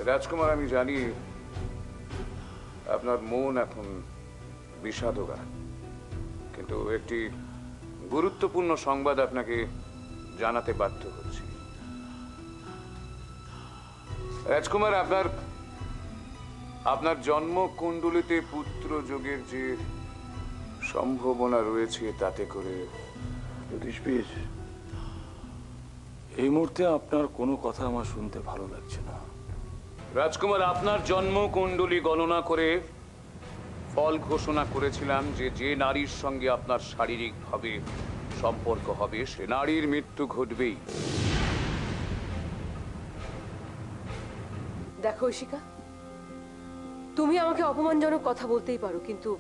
রাজকুমার, আমি জানি আপনার মন এখন বিষাদগা, কিন্তু একটি গুরুত্বপূর্ণ সংবাদ আপনাকে জানাতে বাধ্য হচ্ছি। রাজকুমার, আপনার জন্মকুণ্ডলিতে পুত্র যোগের যে সম্ভাবনা রয়েছে, তাতে করে জ্যোতিষবিদ, এই মুহূর্তে আপনার কোনো কথা আমার শুনতে ভালো লাগছে না। রাজকুমার, আপনার জন্মকুণ্ডলী গণনা করে ফল ঘোষণা করেছিলাম যে যে নারীর সঙ্গে আপনার শারীরিকভাবে সম্পর্ক হবে সে নারীর মৃত্যু ঘটবেই। দেখো ঐশিকা, তুমি আমাকে অপমানজনক কথা বলতেই পারো, কিন্তু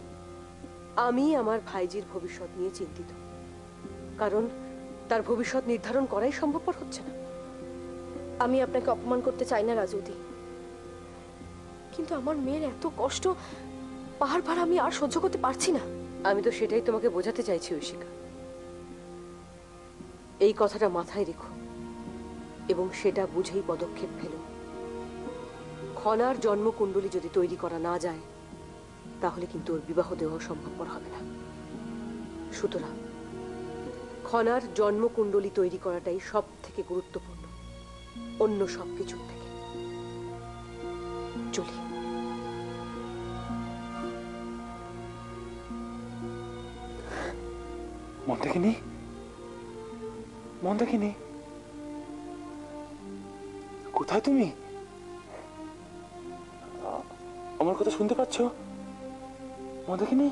আমি আমার ভাইজির ভবিষ্যৎ নিয়ে চিন্তিত। কারণ তার ভবিষ্যৎ নির্ধারণ করাই সম্ভবপর হচ্ছে না। আমি আপনাকে অপমান করতে চাই না রাজুদি, কিন্তু আমার মেয়ের এত কষ্ট বারবার আমি আর সহ্য করতে পারছি না। আমি তো সেটাই তোমাকে বোঝাতে চাইছি ঐশিকা। এই কথাটা মাথায় রেখো এবং সেটা বুঝেই পদক্ষেপ ফেলো। খনার জন্মকুণ্ডলী যদি তৈরি করা না যায়, তাহলে কিন্তু ওর বিবাহ দেওয়া সম্ভবপর হবে না। সুতরাং খনার জন্মকুণ্ডলী তৈরি করাটাই সব থেকে গুরুত্বপূর্ণ, অন্য সবকিছুর থেকে। চলি। মন্দাকিনী, মন্দাকিনী, কোথায় তুমি? আমার কথা শুনতে পাচ্ছ মন্দাকিনী?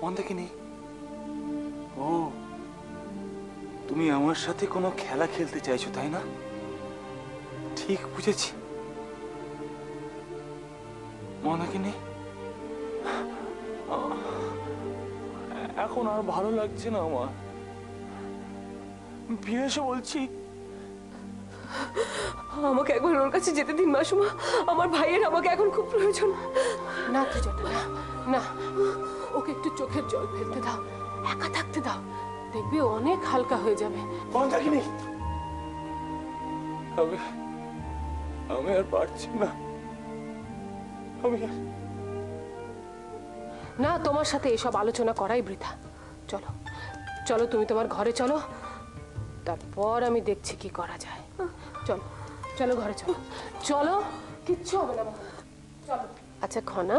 মন্দাকিনী, ও তুমি আমার সাথে কোনো খেলা খেলতে চাইছো, তাই না? ঠিক বুঝেছি মন্দাকিনী। এখন আর ভালো লাগছে না আমার, ফিরে এসে বলছি। আমাকে একবার ওর কাছে যেতে দিন মাসুমা, আমার ভাইয়ের আমাকে এখন খুব প্রয়োজন। না তুজটা, না না, ওকে একটু চোখের জল ফেলতে দাও, একা থাকতে দাও, দেখবি অনেক হালকা হয়ে যাবে। মন্দাকিনী, আমি আর পারছি না। না, তোমার সাথে এসব আলোচনা করাই বৃথা। চলো চলো, তুমি তোমার ঘরে চলো, তারপর আমি দেখছি কি করা যায়। চলো চলো, ঘরে চলো, চলো, কিচ্ছু হবে না। চলো। আচ্ছা খনা,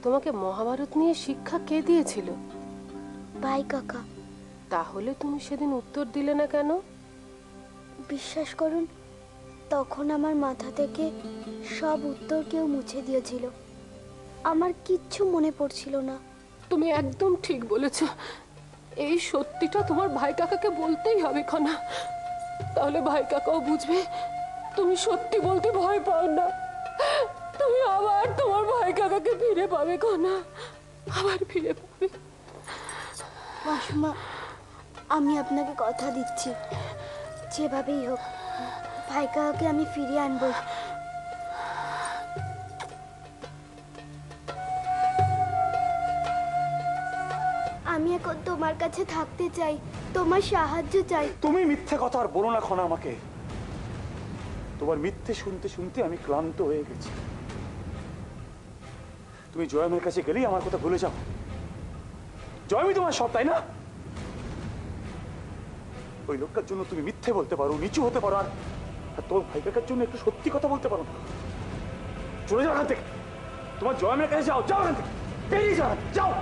তোমাকে মহাভারত নিয়ে শিক্ষা কে দিয়েছিল? ভাই কাকা। তাহলে তুমি সেদিন উত্তর দিলে না কেন? বিশ্বাস করুন, তখন আমার মাথা থেকে সব উত্তর কেউ মুছে দিয়েছিল। আমার কিচ্ছু মনে পড়ছিল না। তুমি একদম ঠিক বলেছ। এই সত্যিটা তোমার ভাই কাকাকে বলতেই হবে খনা, তাহলে ভাই কাকাও বুঝবে তুমি সত্যি বলতে ভয় পাও না। তুমি আবার তোমার ভাই কাকাকে ফিরে পাবে খনা, আবার ফিরে পাবে। মাসিমা, আমি আপনাকে কথা দিচ্ছি, যেভাবেই হোক ভাই কাকাকে আমি ফিরিয়ে আনবো। আমি এখন তোমার কাছে থাকতে চাই, তোমার সাহায্য চাই। তুমি মিথ্যে কথা আর বলো না খনা আমাকে। তোমার মিথ্যে শুনতে শুনতে আমি ক্লান্ত হয়ে গেছি। তুমি জয়মের কাছে গেলেই আমার কথা ভুলে যাও। জয়মি তোমার সব, তাই না? ওই লোকটার জন্য তুমি মিথ্যে বলতে পারো, নিচু হতে পারো, আর তোর ভাই কাকার জন্য একটু সত্যি কথা বলতে পারো না। চলে যাও এখান থেকে, তোমার জয়মের কাছে যাও, যাও এখান থেকে, বেরিয়ে যাও, যাও।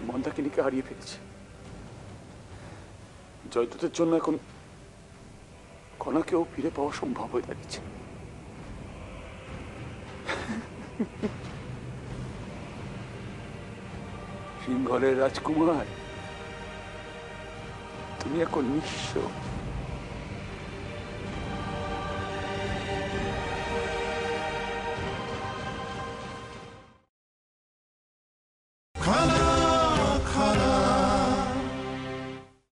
মন্দাকিনীকে হারিয়ে ফেলেছি। জয়দূতের জন্য এখন কণাকেও ফিরে পাওয়া সম্ভব হয়ে দাঁড়িয়েছে। সিংহলের রাজকুমার, তুমি এখন নিঃস্ব।